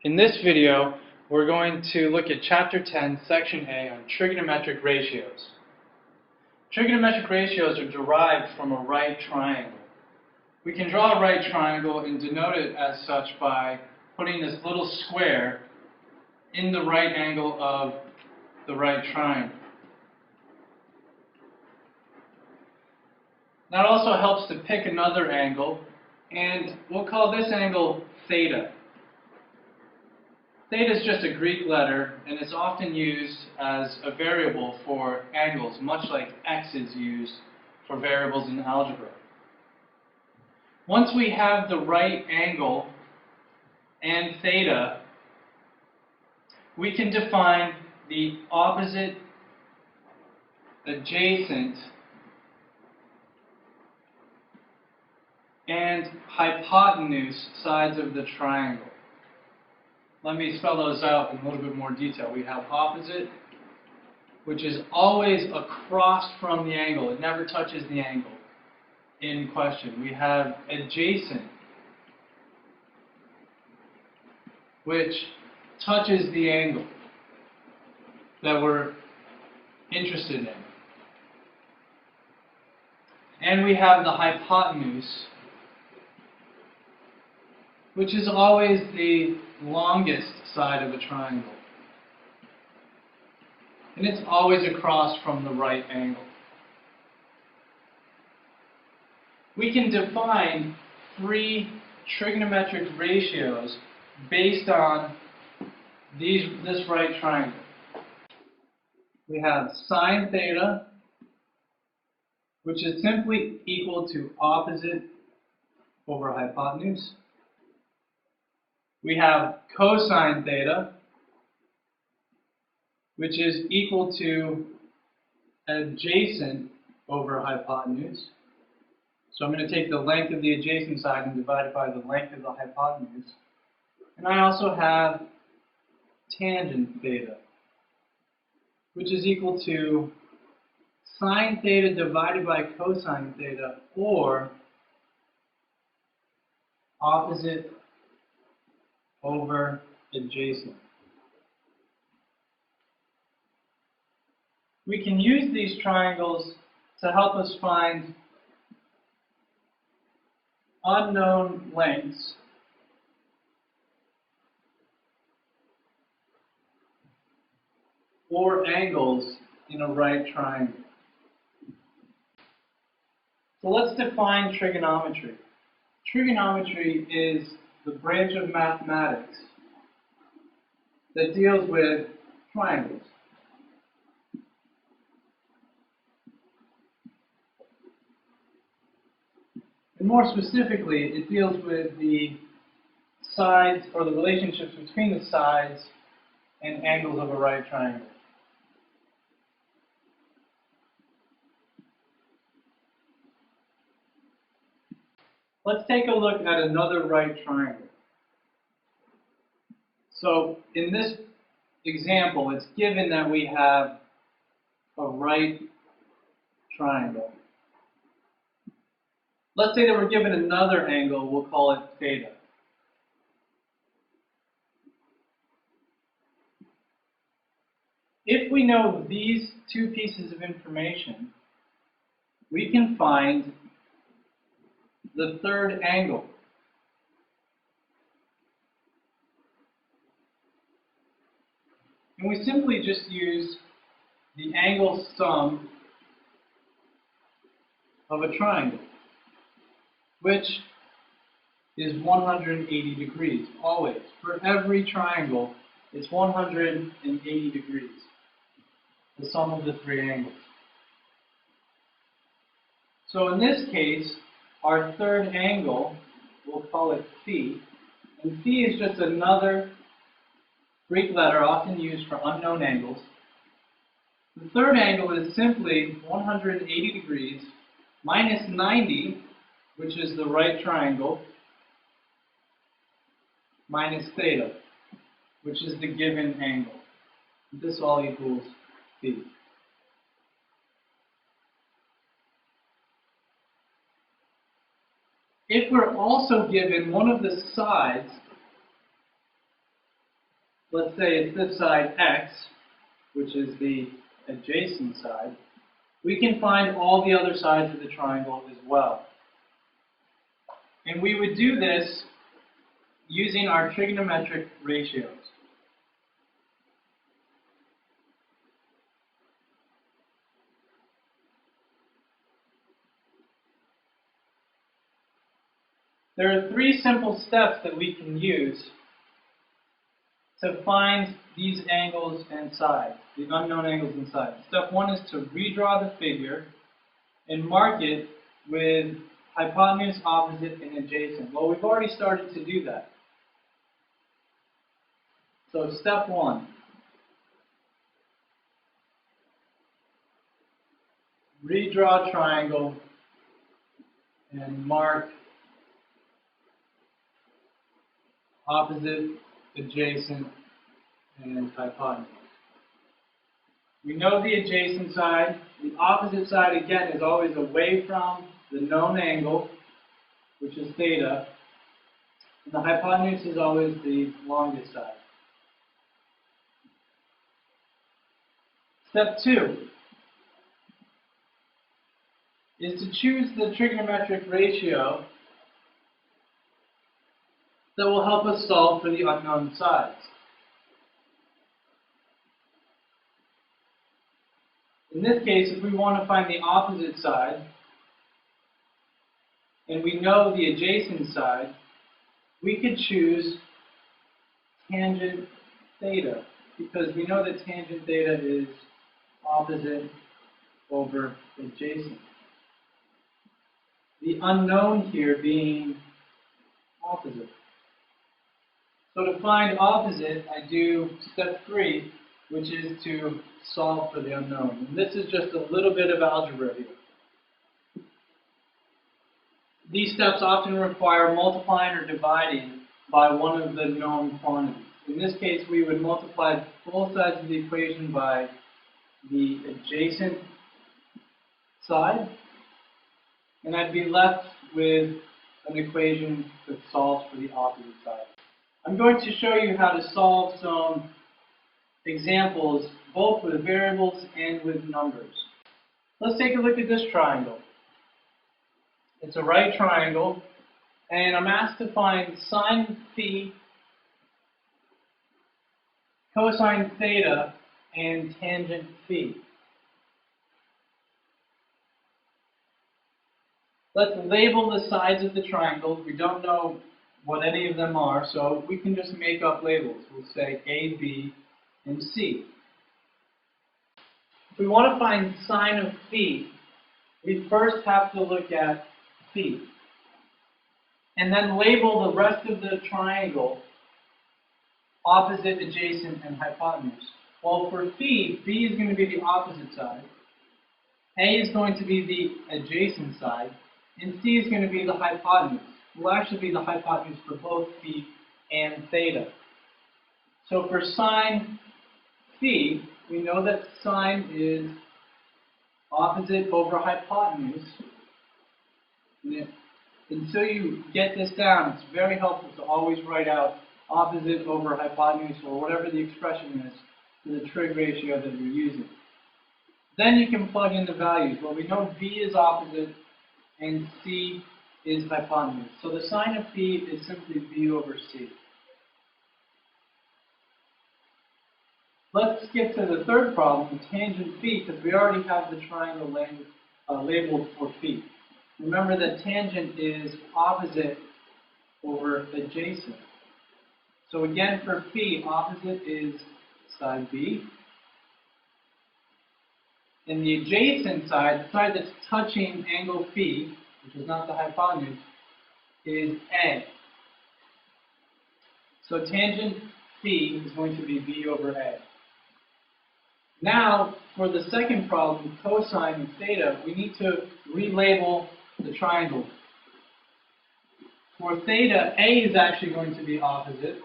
In this video, we're going to look at Chapter 10, Section A on trigonometric ratios. Trigonometric ratios are derived from a right triangle. We can draw a right triangle and denote it as such by putting this little square in the right angle of the right triangle. That also helps to pick another angle, and we'll call this angle theta. Theta is just a Greek letter, and it's often used as a variable for angles, much like x is used for variables in algebra. Once we have the right angle and theta, we can define the opposite, adjacent, and hypotenuse sides of the triangle. Let me spell those out in a little bit more detail. We have opposite, which is always across from the angle. It never touches the angle in question. We have adjacent, which touches the angle that we're interested in. And we have the hypotenuse, which is always the longest side of a triangle. And it's always across from the right angle. We can define three trigonometric ratios based on this right triangle. We have sine theta, which is simply equal to opposite over hypotenuse. We have cosine theta, which is equal to adjacent over hypotenuse. So I'm going to take the length of the adjacent side and divide it by the length of the hypotenuse. And I also have tangent theta, which is equal to sine theta divided by cosine theta, or opposite over adjacent. We can use these triangles to help us find unknown lengths or angles in a right triangle. So let's define trigonometry. Trigonometry is the branch of mathematics that deals with triangles. And more specifically, it deals with the sides, or the relationships between the sides and angles of a right triangle. Let's take a look at another right triangle. So in this example, it's given that we have a right triangle. Let's say that we're given another angle, we'll call it theta. If we know these two pieces of information, we can find the third angle. And we simply just use the angle sum of a triangle, which is 180 degrees, always. For every triangle, it's 180 degrees, the sum of the three angles. So in this case, our third angle, we'll call it phi, and phi is just another Greek letter often used for unknown angles. The third angle is simply 180 degrees minus 90, which is the right triangle, minus theta, which is the given angle. This all equals phi. If we're also given one of the sides let's say it's this side x, which is the adjacent side, we can find all the other sides of the triangle as well. And we would do this using our trigonometric ratios. There are three simple steps that we can use to find these angles and sides, the unknown angles and sides. Step one is to redraw the figure and mark it with hypotenuse, opposite, and adjacent. Well, we've already started to do that. So step one, redraw triangle and mark opposite, adjacent, and hypotenuse. We know the adjacent side. The opposite side, again, is always away from the known angle, which is theta. And the hypotenuse is always the longest side. Step two is to choose the trigonometric ratio that will help us solve for the unknown sides. In this case, if we want to find the opposite side, and we know the adjacent side, we could choose tangent theta, because we know that tangent theta is opposite over adjacent. The unknown here being opposite. So to find opposite, I do step three, which is to solve for the unknown. And this is just a little bit of algebra here. These steps often require multiplying or dividing by one of the known quantities. In this case, we would multiply both sides of the equation by the adjacent side, and I'd be left with an equation that solves for the opposite side. I'm going to show you how to solve some examples, both with variables and with numbers. Let's take a look at this triangle. It's a right triangle, and I'm asked to find sine phi, cosine theta, and tangent phi. Let's label the sides of the triangle. We don't know what any of them are, so we can just make up labels. We'll say A, B, and C. If we want to find sine of phi, we first have to look at phi, and then label the rest of the triangle opposite, adjacent, and hypotenuse. Well, for phi, B is going to be the opposite side, A is going to be the adjacent side, and C is going to be the hypotenuse. It will actually be the hypotenuse for both phi and theta. So for sine phi, we know that sine is opposite over hypotenuse. Until you get this down, it's very helpful to always write out opposite over hypotenuse, or whatever the expression is for the trig ratio that you're using. Then you can plug in the values. Well, we know B is opposite and C is hypotenuse. So the sine of phi is simply B over C. Let's skip to the third problem, tangent phi, because we already have the triangle labeled for phi. Remember that tangent is opposite over adjacent. So again, for phi, opposite is side B. And the adjacent side, the side that's touching angle phi, which is not the hypotenuse, is A. So tangent phi is going to be B over A. Now, for the second problem, cosine theta, we need to relabel the triangle. For theta, A is actually going to be opposite,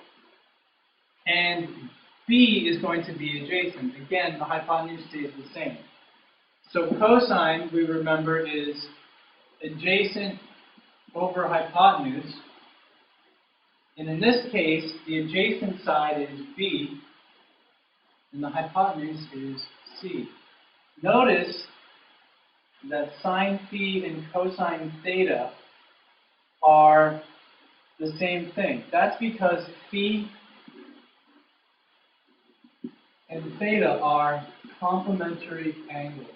and B is going to be adjacent. Again, the hypotenuse stays the same. So cosine, we remember, is adjacent over hypotenuse. And in this case, the adjacent side is B, and the hypotenuse is C. Notice that sine phi and cosine theta are the same thing. That's because phi and theta are complementary angles.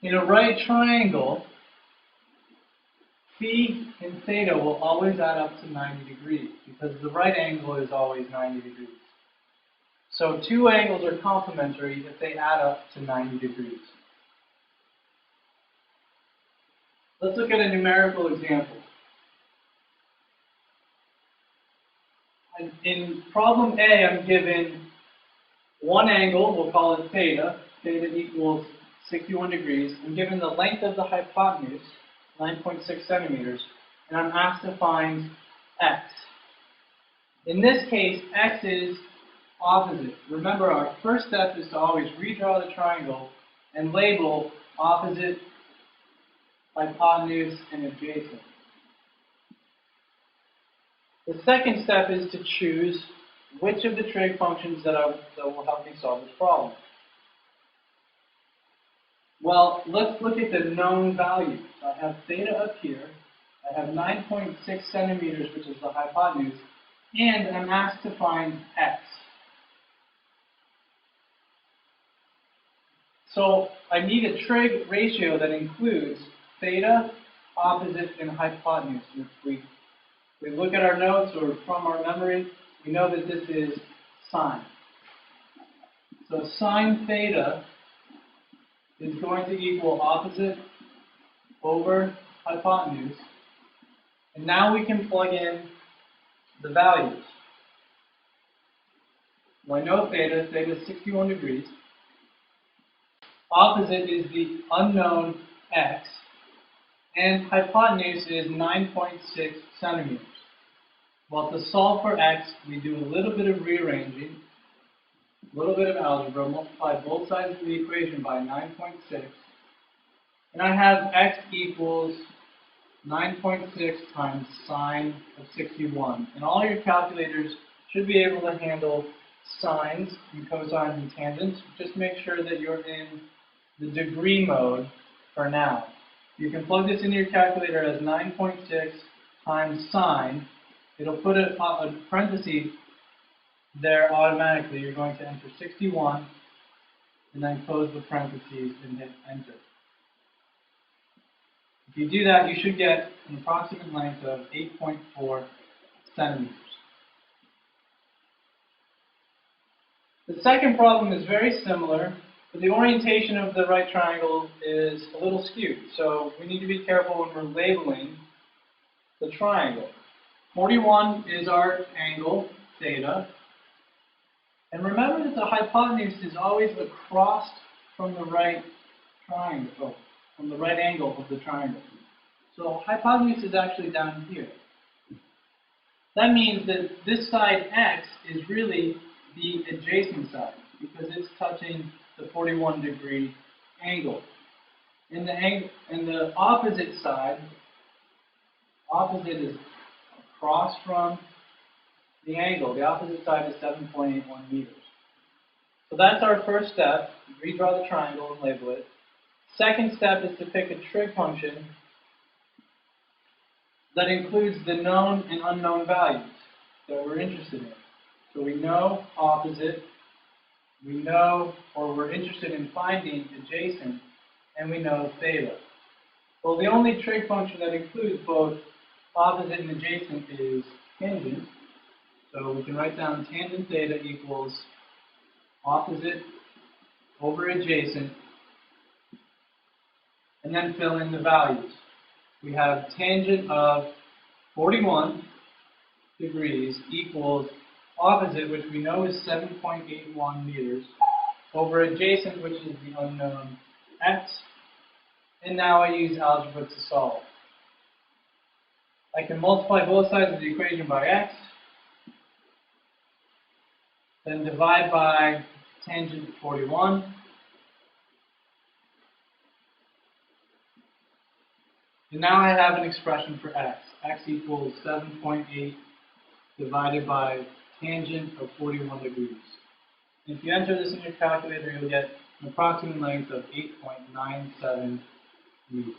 In a right triangle, phi and theta will always add up to 90 degrees because the right angle is always 90 degrees. So two angles are complementary if they add up to 90 degrees. Let's look at a numerical example. In problem A, I'm given one angle, we'll call it theta. Theta equals 61 degrees. I'm given the length of the hypotenuse, 9.6 centimeters, and I'm asked to find x. In this case, x is opposite. Remember, our first step is to always redraw the triangle and label opposite, hypotenuse, and adjacent. The second step is to choose which of the trig functions that will help me solve this problem. Well, let's look at the known values. I have theta up here. I have 9.6 centimeters, which is the hypotenuse, and I'm asked to find x. So I need a trig ratio that includes theta, opposite, and hypotenuse. If we look at our notes or from our memory, we know that this is sine. So sine theta is going to equal opposite over hypotenuse. And now we can plug in the values. Well, I know theta is 61 degrees. Opposite is the unknown x. And hypotenuse is 9.6 centimeters. Well, to solve for x, we do a little bit of rearranging, a little bit of algebra, multiply both sides of the equation by 9.6, and I have x equals 9.6 times sine of 61. And all your calculators should be able to handle sines and cosines and tangents. Just make sure that you're in the degree mode for now. You can plug this into your calculator as 9.6 times sine. It'll put a parenthesis there automatically. You're going to enter 61 and then close the parentheses and hit enter. If you do that, you should get an approximate length of 8.4 centimeters. The second problem is very similar, but the orientation of the right triangle is a little skewed. So we need to be careful when we're labeling the triangle. 41 is our angle, theta. And remember that the hypotenuse is always across from the right triangle, from the right angle of the triangle. So hypotenuse is actually down here. That means that this side x is really the adjacent side because it's touching the 41 degree angle. And the opposite side, opposite is across from the angle. The opposite side is 7.81 meters. So that's our first step. Redraw the triangle and label it. Second step is to pick a trig function that includes the known and unknown values that we're interested in. So we know opposite, we know, or we're interested in finding adjacent, and we know theta. Well, the only trig function that includes both opposite and adjacent is tangent. So we can write down tangent theta equals opposite over adjacent, and then fill in the values. We have tangent of 41 degrees equals opposite, which we know is 7.81 meters, over adjacent, which is the unknown x. And now I use algebra to solve. I can multiply both sides of the equation by x, then divide by tangent 41, And now I have an expression for x. X equals 7.8 divided by tangent of 41 degrees. And if you enter this in your calculator, you'll get an approximate length of 8.97 meters.